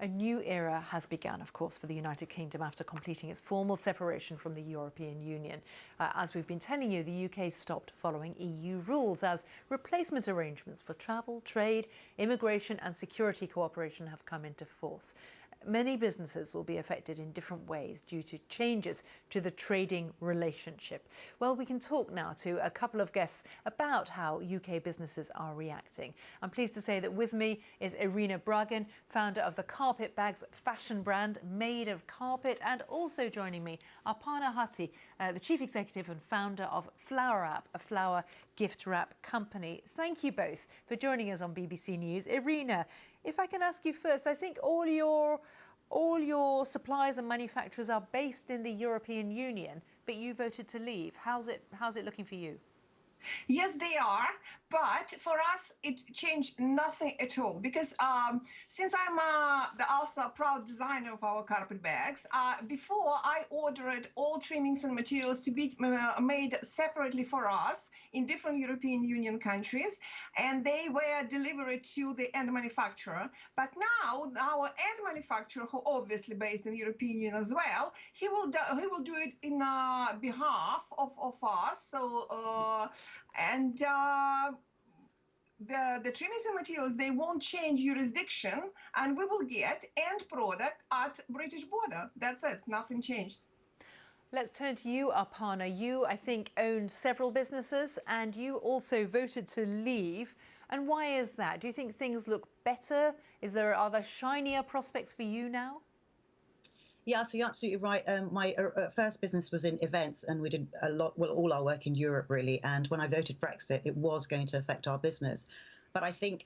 A new era has begun, of course, for the United Kingdom after completing its formal separation from the European Union. As we've been telling you, the UK stopped following EU rules as replacement arrangements for travel, trade, immigration and security cooperation have come into force. Many businesses will be affected in different ways due to changes to the trading relationship. Well, we can talk now to a couple of guests about how UK businesses are reacting. I'm pleased to say that with me is Irina Bragin, founder of the carpet bags fashion brand Made of Carpet, and also joining me, Aparna Hatti, the chief executive and founder of Flower App, a flower gift wrap company. Thank you both for joining us on BBC News. Irina, if I can ask you first, I think all your suppliers and manufacturers are based in the European Union, but you voted to leave. How's it looking for you? Yes, they are, but for us it changed nothing at all because since I'm also a proud designer of our carpet bags, before I ordered all trimmings and materials to be made separately for us in different European Union countries, and they were delivered to the end manufacturer. But now our end manufacturer, who obviously based in the European Union as well, he will do it in behalf of us. So. The trimmings and materials, they won't change jurisdiction, and we will get end product at British border. That's it. Nothing changed. Let's turn to you, Aparna. You, I think, own several businesses, and you also voted to leave. And why is that? Do you think things look better? Are there shinier prospects for you now? Yeah, so you're absolutely right. My first business was in events, and we did a lot, well, all our work in Europe, really. And when I voted Brexit, it was going to affect our business. But I think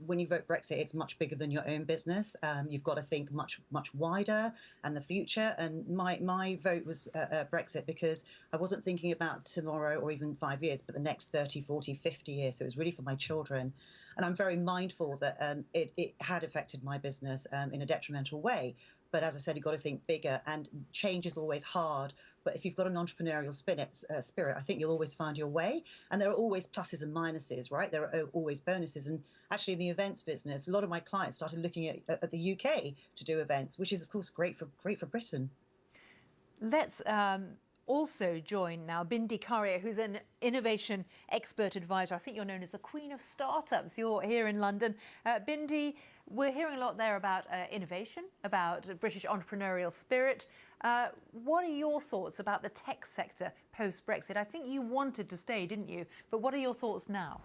when you vote Brexit, it's much bigger than your own business. You've got to think much wider and the future. And my vote was Brexit because I wasn't thinking about tomorrow or even 5 years, but the next 30, 40, 50 years. So it was really for my children. And I'm very mindful that it had affected my business in a detrimental way. But as I said, you've got to think bigger, and change is always hard. But if you've got an entrepreneurial spirit, I think you'll always find your way. And there are always pluses and minuses, right? There are always bonuses. And actually, in the events business, a lot of my clients started looking at the UK to do events, which is, of course, great for Britain. Let's also join now Bindi Karia, who's an innovation expert advisor. I think you're known as the Queen of Startups. You're here in London. Bindi, we're hearing a lot there about innovation, about British entrepreneurial spirit. What are your thoughts about the tech sector post-Brexit? I think you wanted to stay, didn't you? But what are your thoughts now?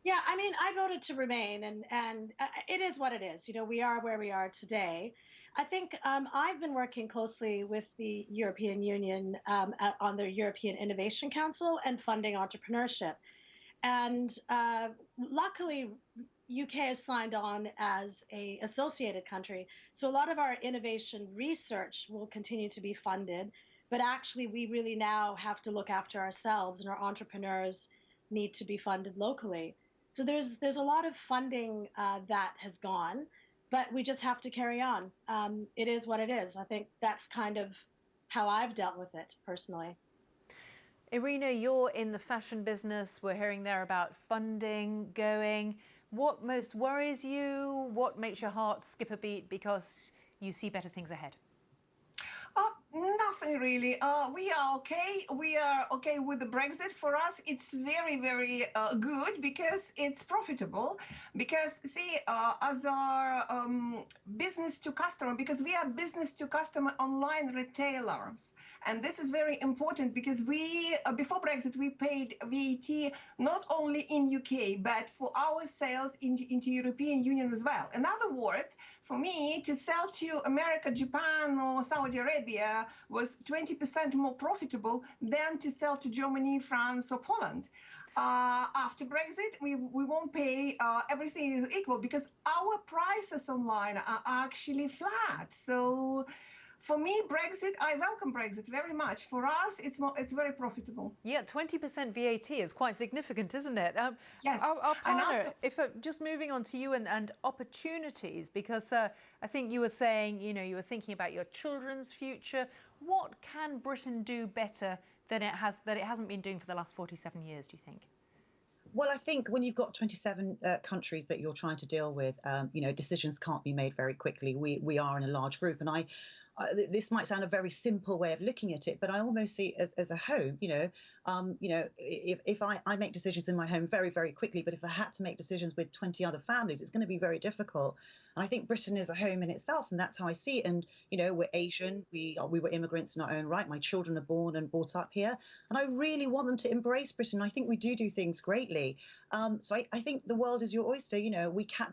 Yeah, I mean, I voted to remain, and it is what it is. You know, we are where we are today. I think I've been working closely with the European Union on the European Innovation Council and funding entrepreneurship. And luckily, UK has signed on as an associated country. So a lot of our innovation research will continue to be funded. But actually, we really now have to look after ourselves, and our entrepreneurs need to be funded locally. So there's a lot of funding that has gone, but we just have to carry on. It is what it is. I think that's kind of how I've dealt with it personally. Irina, you're in the fashion business. We're hearing there about funding going. What most worries you? What makes your heart skip a beat because you see better things ahead? Nothing really. We are okay. We are okay with the Brexit. For us, it's very, very good because it's profitable. Because see, as our business to customer, because we are business to customer online retailers, and this is very important because we before Brexit we paid VAT not only in UK but for our sales into European Union as well. In other words, for me to sell to America, Japan, or Saudi Arabia was 20% more profitable than to sell to Germany, France, or Poland. After Brexit, we won't pay, everything is equal because our prices online are actually flat. So for me, Brexit, I welcome Brexit very much. For us, it's very profitable. Yeah, 20% VAT is quite significant, isn't it? Yes. Aparna, just moving on to you and opportunities, because I think you were saying, you know, you were thinking about your children's future. What can Britain do better than it hasn't been doing for the last 47 years, do you think? Well, I think when you've got 27 countries that you're trying to deal with, decisions can't be made very quickly. We are in a large group, and this might sound a very simple way of looking at it, but I almost see it as a home. If I make decisions in my home very, very quickly, but if I had to make decisions with 20 other families, it's going to be very difficult. And I think Britain is a home in itself, and that's how I see it. And we're Asian, we were immigrants in our own right. My children are born and brought up here, and I really want them to embrace Britain. I think we do things greatly. So I think the world is your oyster.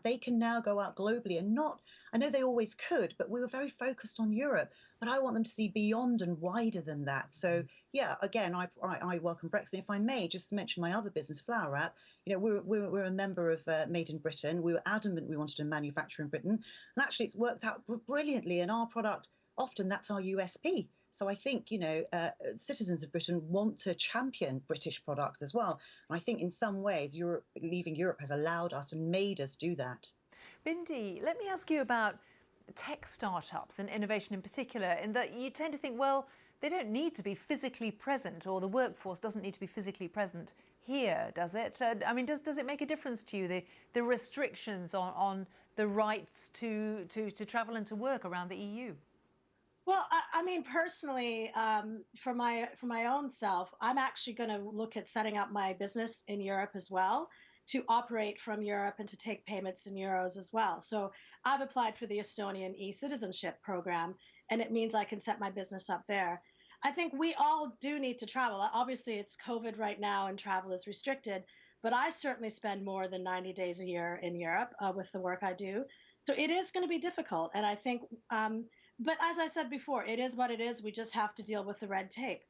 They can now go out globally and not. I know they always could, but we were very focused on Europe. But I want them to see beyond and wider than that. So yeah, again, I welcome Brexit. If I may just mention my other business, Flower Wrap. We're a member of Made in Britain. We were adamant we wanted to manufacture in Britain, and actually it's worked out brilliantly. And our product, often that's our USP. So I think, citizens of Britain want to champion British products as well. And I think in some ways, leaving Europe has allowed us and made us do that. Bindi, let me ask you about tech startups and innovation in particular, in that you tend to think, well, they don't need to be physically present, or the workforce doesn't need to be physically present here, does it? Does it make a difference to you, the restrictions on the rights to travel and to work around the EU? Well, personally, for my own self, I'm actually going to look at setting up my business in Europe as well, to operate from Europe and to take payments in euros as well. So I've applied for the Estonian e-citizenship program, and it means I can set my business up there. I think we all do need to travel. Obviously, it's COVID right now and travel is restricted, but I certainly spend more than 90 days a year in Europe with the work I do. So it is going to be difficult. And I think, but as I said before, it is what it is. We just have to deal with the red tape.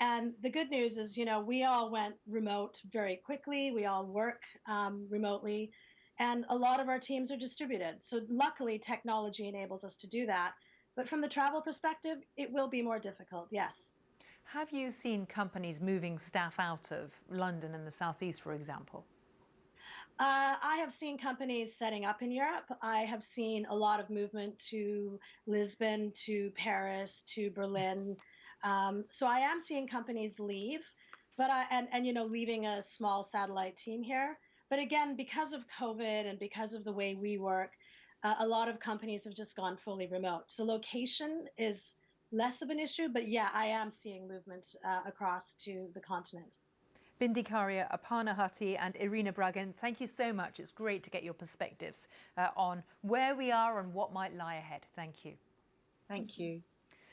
And the good news is, we all went remote very quickly. We all work remotely, and a lot of our teams are distributed. So luckily, technology enables us to do that. But from the travel perspective, it will be more difficult, yes. Have you seen companies moving staff out of London and the Southeast, for example? I have seen companies setting up in Europe. I have seen a lot of movement to Lisbon, to Paris, to Berlin. So I am seeing companies leave, but leaving a small satellite team here. But again, because of COVID and because of the way we work, a lot of companies have just gone fully remote. So location is less of an issue, but yeah, I am seeing movement across to the continent. Bindi Karia, Aparna Hutty and Irina Bragan, thank you so much. It's great to get your perspectives on where we are and what might lie ahead. Thank you. Thank you.